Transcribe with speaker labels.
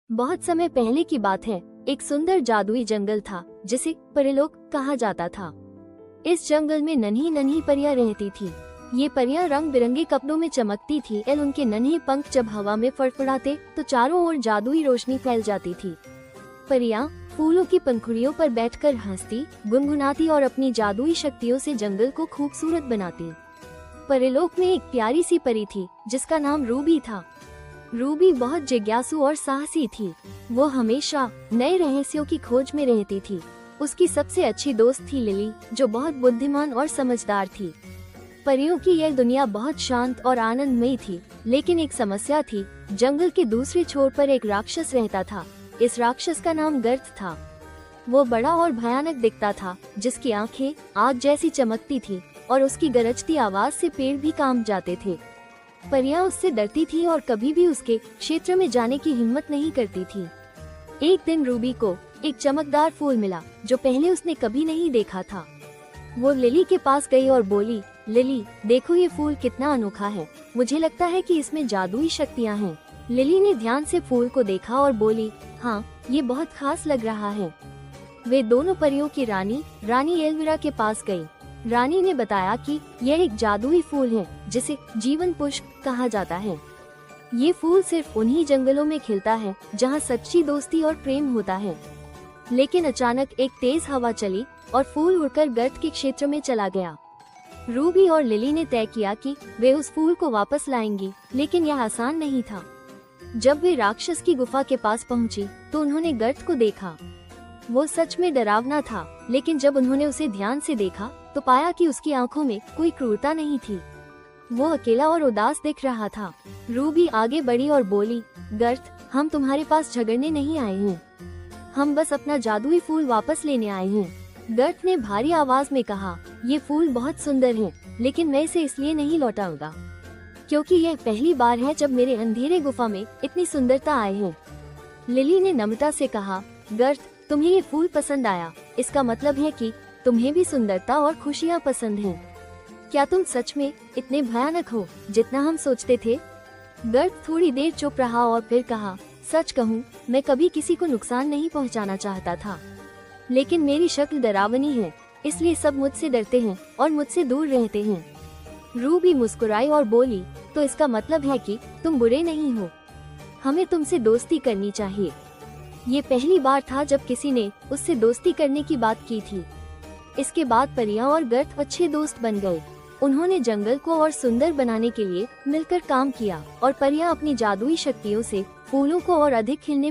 Speaker 1: बहुत समय पहले की बात है। एक सुंदर जादुई जंगल था जिसे परीलोक कहा जाता था। इस जंगल में नन्ही नन्ही परियां रहती थी। ये परियां रंग बिरंगे कपड़ों में चमकती थी और उनके नन्हे पंख जब हवा में फड़फड़ाते तो चारों ओर जादुई रोशनी फैल जाती थी। परियां फूलों की पंखुड़ियों पर बैठकर हंसती, गुनगुनाती और अपनी जादुई शक्तियों से जंगल को खूबसूरत बनाती। परीलोक में एक प्यारी सी परी थी जिसका नाम रूबी था। रूबी बहुत जिज्ञासु और साहसी थी। वो हमेशा नए रहस्यों की खोज में रहती थी। उसकी सबसे अच्छी दोस्त थी लिली, जो बहुत बुद्धिमान और समझदार थी। परियों की यह दुनिया बहुत शांत और आनंदमयी थी, लेकिन एक समस्या थी। जंगल के दूसरे छोर पर एक राक्षस रहता था। इस राक्षस का नाम गर्त था। वो बड़ा और भयानक दिखता था, जिसकी आंखें आग जैसी चमकती थी और उसकी गरजती आवाज से पेड़ भी कांप जाते थे। परियां उससे डरती थी और कभी भी उसके क्षेत्र में जाने की हिम्मत नहीं करती थी। एक दिन रूबी को एक चमकदार फूल मिला जो पहले उसने कभी नहीं देखा था। वो लिली के पास गई और बोली, लिली देखो, ये फूल कितना अनोखा है। मुझे लगता है कि इसमें जादुई शक्तियाँ हैं। लिली ने ध्यान से फूल को देखा और बोली, हाँ, ये बहुत खास लग रहा है। वे दोनों परियों की रानी एल्विरा के पास गई। रानी ने बताया कि यह एक जादुई फूल है जिसे जीवन पुष्प कहा जाता है। ये फूल सिर्फ उन्हीं जंगलों में खिलता है जहाँ सच्ची दोस्ती और प्रेम होता है। लेकिन अचानक एक तेज हवा चली और फूल उड़कर गर्त के क्षेत्र में चला गया। रूबी और लिली ने तय किया कि वे उस फूल को वापस लाएंगी, लेकिन यह आसान नहीं था। जब वे राक्षस की गुफा के पास पहुंची तो उन्होंने गर्त को देखा। वो सच में डरावना था, लेकिन जब उन्होंने उसे ध्यान से देखा तो पाया कि उसकी आंखों में कोई क्रूरता नहीं थी। वो अकेला और उदास दिख रहा था। रूबी आगे बढ़ी और बोली, गर्त, हम तुम्हारे पास झगड़ने नहीं आए हैं। हम बस अपना जादुई फूल वापस लेने आए हैं। गर्त ने भारी आवाज में कहा, ये फूल बहुत सुंदर है, लेकिन मैं इसे इसलिए नहीं लौटाऊंगा क्योंकि यह पहली बार है जब मेरे अंधेरे गुफा में इतनी सुंदरता आई है। लिली ने नम्रता से कहा, गर्त, तुम्हें ये फूल पसंद आया, इसका मतलब है कि तुम्हें भी सुंदरता और खुशियाँ पसंद हैं। क्या तुम सच में इतने भयानक हो जितना हम सोचते थे? गर्त थोड़ी देर चुप रहा और फिर कहा, सच कहूँ, मैं कभी किसी को नुकसान नहीं पहुँचाना चाहता था, लेकिन मेरी शक्ल डरावनी है, इसलिए सब मुझसे डरते हैं और मुझसे दूर रहते हैं। रूबी मुस्कुराई और बोली, तो इसका मतलब है कि तुम बुरे नहीं हो। हमें तुमसे दोस्ती करनी चाहिए। ये पहली बार था जब किसी ने उससे दोस्ती करने की बात की थी। इसके बाद परियां और गर्त अच्छे दोस्त बन गए। उन्होंने जंगल को और सुंदर बनाने के लिए मिलकर काम किया और परियां अपनी जादुई शक्तियों से फूलों को और अधिक खिलने